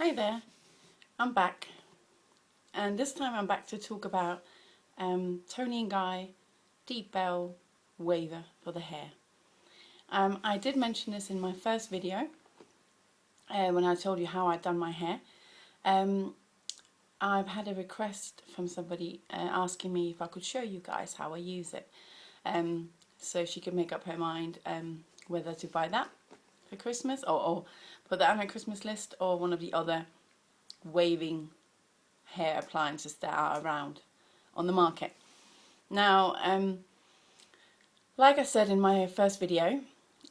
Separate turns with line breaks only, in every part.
Hi there, I'm back, and this time I'm back to talk about Toni Guy Deep Bell Waver for the hair. I did mention this in my first video when I told you how I'd done my hair. I've had a request from somebody asking me if I could show you guys how I use it, so she could make up her mind whether to buy that for Christmas or put that on her Christmas list, or one of the other waving hair appliances that are around on the market. Now, like I said in my first video,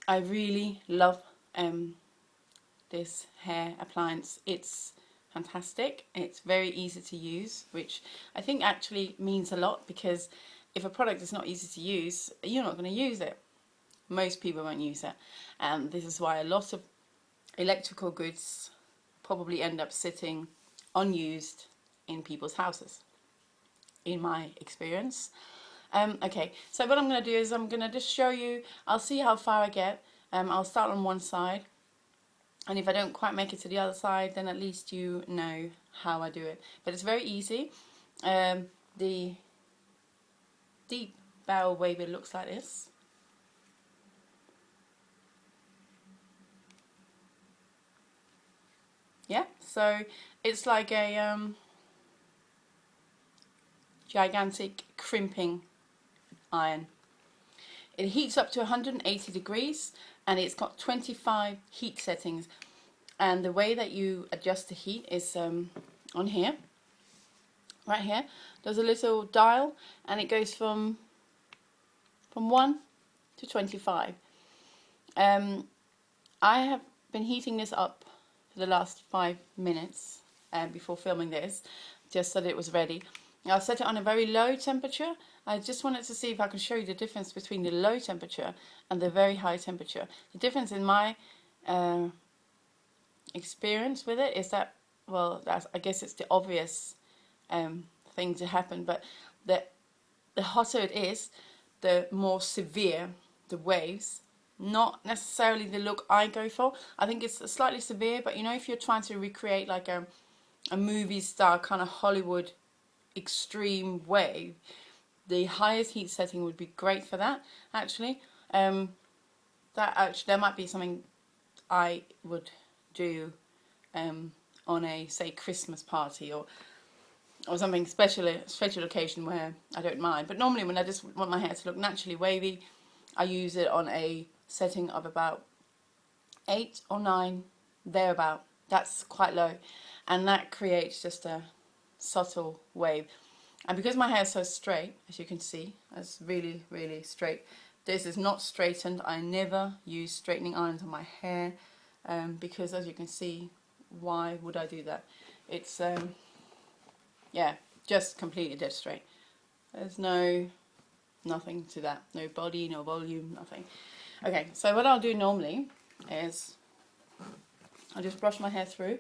I really love this hair appliance. It's fantastic. It's very easy to use, which I think actually means a lot, because if a product is not easy to use, you're not going to use it. Most people won't use it, and this is why a lot of electrical goods probably end up sitting unused in people's houses, in my experience. Okay, so what I'm going to do is I'm going to just show you. I'll see how far I get. I'll start on one side, and if I don't quite make it to the other side, then at least you know how I do it. But it's very easy. The deep bow waver looks like this. Yeah, so it's like a gigantic crimping iron. It heats up to 180 degrees, and it's got 25 heat settings. And the way that you adjust the heat is on here, right here. There's a little dial, and it goes from 1 to 25. I have been heating this up for the last 5 minutes before filming this, just so that it was ready. I'll set it on a very low temperature. I just wanted to see if I can show you the difference between the low temperature and the very high temperature. The difference in my experience with it is that, well, I guess it's the obvious thing to happen, but the hotter it is, the more severe the waves. Not necessarily the look I go for. I think it's slightly severe, but you know, if you're trying to recreate like a movie star kind of Hollywood extreme wave, the highest heat setting would be great for that. Actually, that might be something I would do on a, say, Christmas party or something special occasion where I don't mind. But normally, when I just want my hair to look naturally wavy, I use it on a setting of about 8 or 9, thereabout. That's quite low, and that creates just a subtle wave. And because my hair is so straight, as you can see, it's really, really straight. This is not straightened. I never use straightening irons on my hair, because as you can see, why would I do that? It's yeah, just completely dead straight. There's nothing to that. No body, no volume, nothing. Okay, so what I'll do normally is I'll just brush my hair through,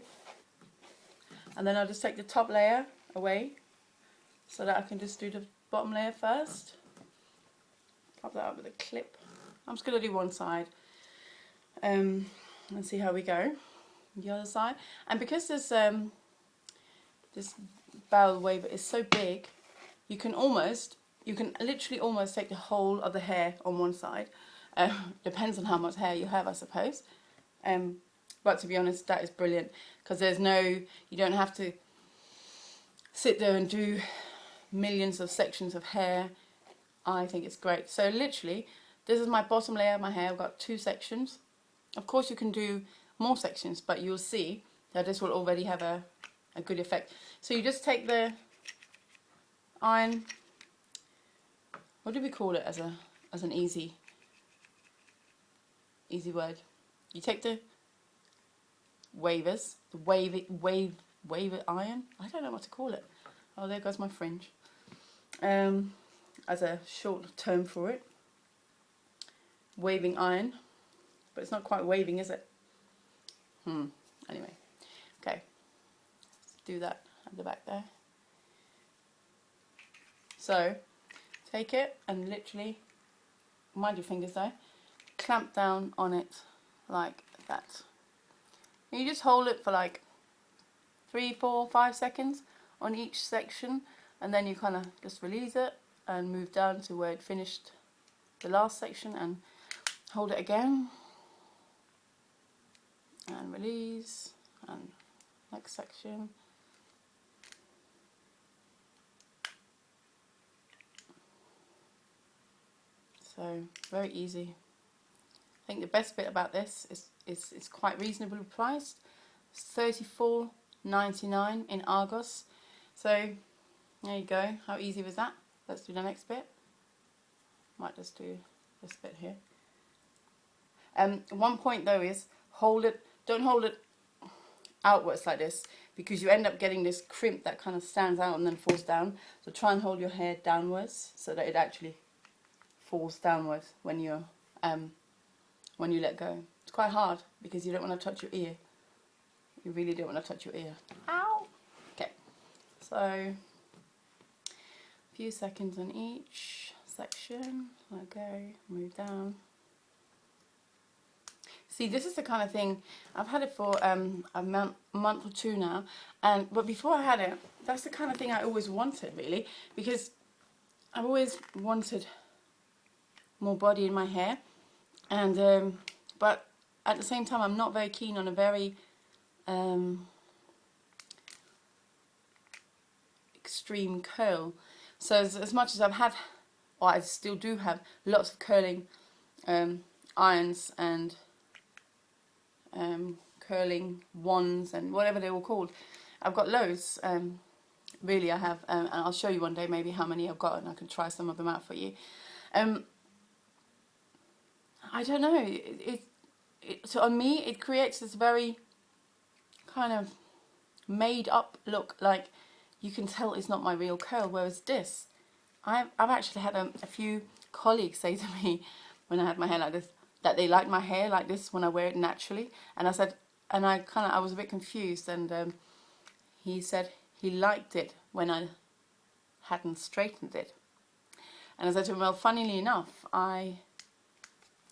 and then I'll just take the top layer away so that I can just do the bottom layer first. Pop that up with a clip. I'm just going to do one side and see how we go. The other side. And because this bow waver is so big, you can literally almost take the whole of the hair on one side. Depends on how much hair you have, I suppose. But to be honest, that is brilliant, because you don't have to sit there and do millions of sections of hair. I think it's great. So literally, this is my bottom layer of my hair. I've got 2 sections. Of course, you can do more sections, but you'll see that this will already have a good effect. So you just take the iron. What do we call it as an easy word? You take the wavers, the waver iron. I don't know what to call it. Oh, there goes my fringe. As a short term for it, waving iron, but it's not quite waving, is it? Anyway, okay. Let's do that at the back there. So take it and literally, mind your fingers though, clamp down on it like that. And you just hold it for like 3, 4, 5 seconds on each section, and then you kind of just release it and move down to where it finished the last section and hold it again and release, and next section. So very easy. I think the best bit about this is it's quite reasonably priced. It's $34.99 in Argos. So there you go. How easy was that? Let's do the next bit. Might just do this bit here. One point though is don't hold it outwards like this, because you end up getting this crimp that kind of stands out and then falls down. So try and hold your hair downwards so that it actually falls downwards when you let go. It's quite hard because you don't want to touch your ear. You really don't want to touch your ear. Ow! Okay, so a few seconds on each section. Let go, move down. See, this is the kind of thing, I've had it for a month or two now, but before I had it, that's the kind of thing I always wanted, really, because I've always wanted more body in my hair, and but at the same time I'm not very keen on a very extreme curl. So as much as I've had, or I still do have, lots of curling irons and curling wands and whatever they're all called, I've got loads. Really, I have, and I'll show you one day maybe how many I've got, and I can try some of them out for you. I don't know. So on me, it creates this very kind of made up look, like you can tell it's not my real curl. Whereas this, I've actually had a few colleagues say to me when I had my hair like this, that they like my hair like this when I wear it naturally. And I said, and I was a bit confused, and he said he liked it when I hadn't straightened it. And I said to him, well, funnily enough, I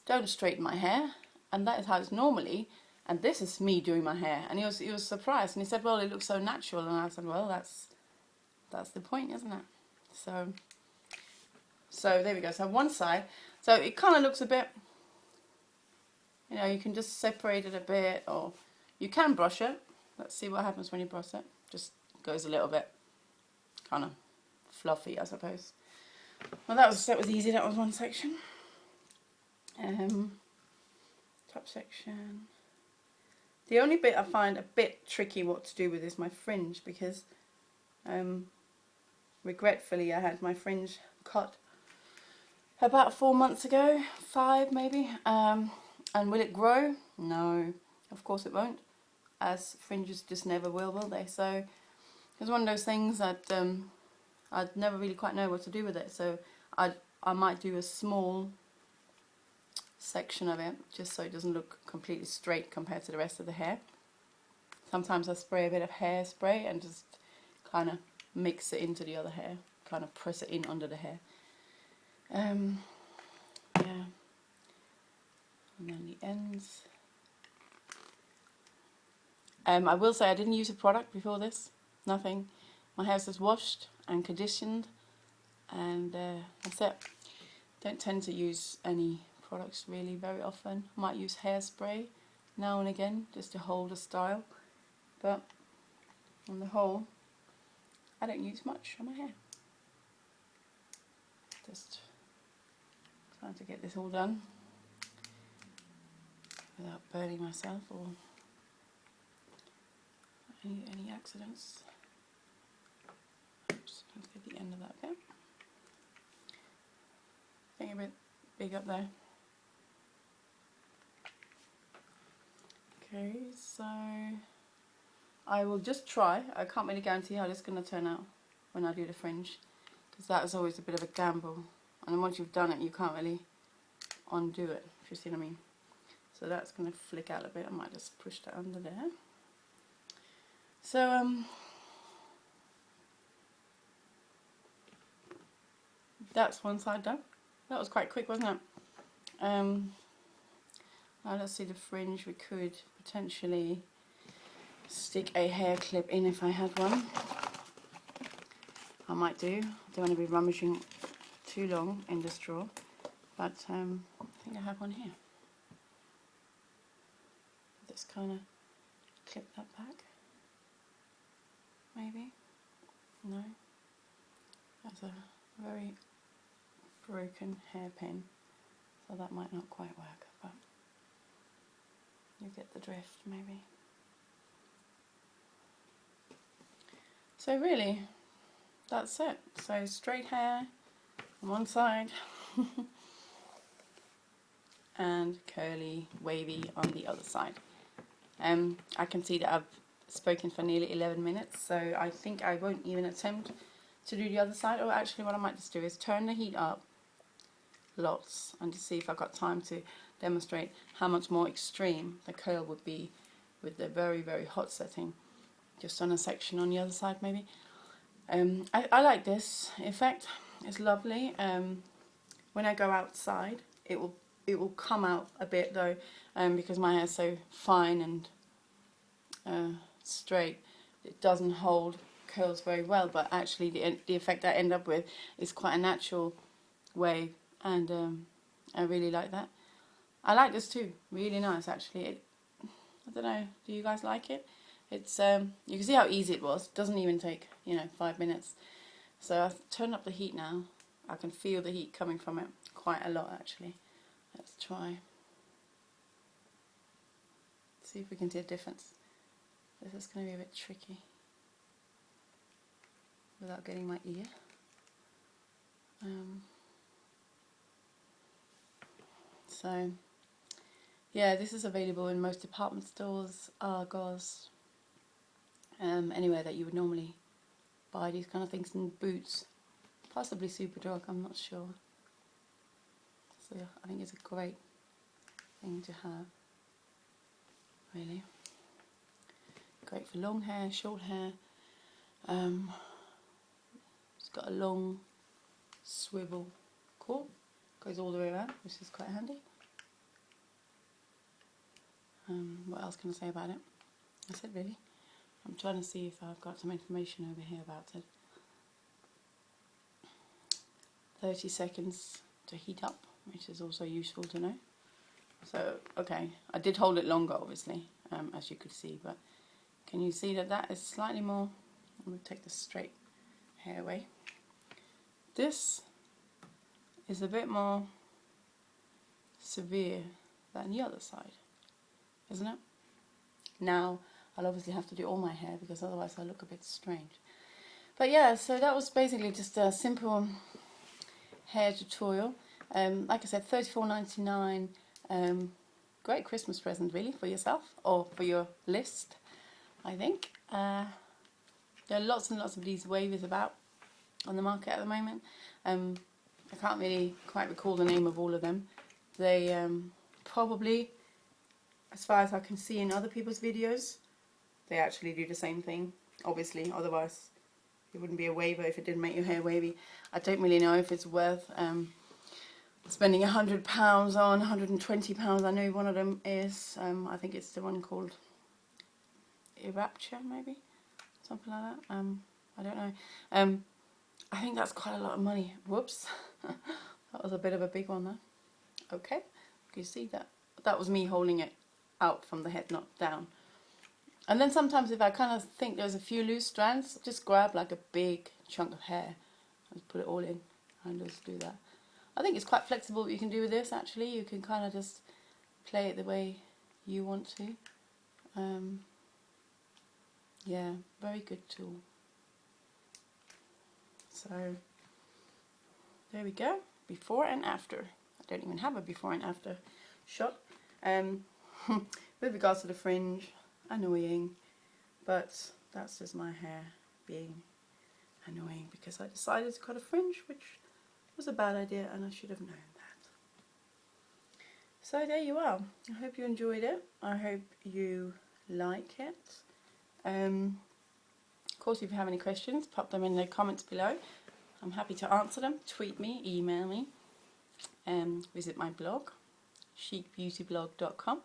don't straighten my hair, and that is how it's normally, and this is me doing my hair. And he was surprised, and he said, well, it looks so natural. And I said, well, that's the point, isn't it? So there we go. So one side, so it kind of looks a bit, you know, you can just separate it a bit, or you can brush it. Let's see what happens when you brush it. Just goes a little bit kind of fluffy, I suppose. Well, that was easy. That was one section. Top section. The only bit I find a bit tricky what to do with is my fringe, because regretfully I had my fringe cut about 4 months ago, 5 maybe. And will it grow? No, of course it won't, as fringes just never will they? So it's one of those things that I'd never really quite know what to do with it. So I might do a small section of it, just so it doesn't look completely straight compared to the rest of the hair. Sometimes I spray a bit of hairspray and just kind of mix it into the other hair, kind of press it in under the hair. Yeah. And then the ends. I will say I didn't use a product before this, nothing. My hair's just washed and conditioned, and that's it. Don't tend to use any products really very often. Might use hairspray now and again just to hold a style, but on the whole I don't use much on my hair. Just trying to get this all done without burning myself or any accidents. Oops, let's get the end of that bit. I think a bit big up there. Okay, so I will just try. I can't really guarantee how this is going to turn out when I do the fringe, because that is always a bit of a gamble, and then once you've done it you can't really undo it, if you see what I mean. So that's going to flick out a bit. I might just push that under there. So that's one side done. That was quite quick, wasn't it? Now let's see the fringe. We could potentially stick a hair clip in if I had one. I might do. I don't want to be rummaging too long in this drawer, but I think I have one here. Just kind of clip that back. Maybe. No. That's a very broken hairpin, so that might not quite work, but you get the drift maybe. So really, that's it. So straight hair on one side and curly, wavy on the other side. I can see that I've spoken for nearly 11 minutes, so I think I won't even attempt to do the other side. Or actually what I might just do is turn the heat up lots and just see if I've got time to demonstrate how much more extreme the curl would be with the very, very hot setting. Just on a section on the other side maybe. I like this effect. It's lovely. When I go outside it will come out a bit though, because my hair is so fine and straight. It doesn't hold curls very well, but actually the effect I end up with is quite a natural wave, and I really like that. I like this too. Really nice actually. I don't know. Do you guys like it? It's you can see how easy it was. It doesn't even take 5 minutes. So I've turned up the heat now. I can feel the heat coming from it quite a lot actually. Let's try. See if we can see a difference. This is going to be a bit tricky without getting my ear. So yeah, this is available in most department stores, Argos, anywhere that you would normally buy these kind of things, in Boots, possibly Superdrug, I'm not sure. So yeah, I think it's a great thing to have, really. Great for long hair, short hair. It's got a long swivel cord, goes all the way around, which is quite handy. What else can I say about it? That's it really. I'm trying to see if I've got some information over here about it. 30 seconds to heat up, which is also useful to know. So, okay, I did hold it longer obviously, as you could see, but can you see that that is slightly more, I'm going to take the straight hair away. This is a bit more severe than the other side, isn't it? Now, I'll obviously have to do all my hair because otherwise I'll look a bit strange. But yeah, so that was basically just a simple hair tutorial. Like I said, $34.99. Great Christmas present really for yourself or for your list, I think. There are lots and lots of these wavies about on the market at the moment. I can't really quite recall the name of all of them. They probably, as far as I can see in other people's videos, they actually do the same thing, obviously, otherwise it wouldn't be a waver if it didn't make your hair wavy. I don't really know if it's worth spending £100 on, £120. I know one of them is, I think it's the one called Rapture maybe, something like that. I don't know. I think that's quite a lot of money. Whoops. That was a bit of a big one there. Okay, you see that? That was me holding it out from the head, not down. And then sometimes if I kind of think there's a few loose strands, just grab like a big chunk of hair and put it all in and just do that. I think it's quite flexible what you can do with this actually. You can kind of just play it the way you want to. Yeah, very good tool. So there we go, before and after. I don't even have a before and after shot. With regards to the fringe, annoying, but that's just my hair being annoying because I decided to cut a fringe, which was a bad idea and I should have known that. So there you are. I hope you enjoyed it. I hope you like it. Of course, if you have any questions, pop them in the comments below. I'm happy to answer them. Tweet me, email me, visit my blog, chicbeautyblog.com.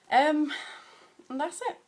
And that's it.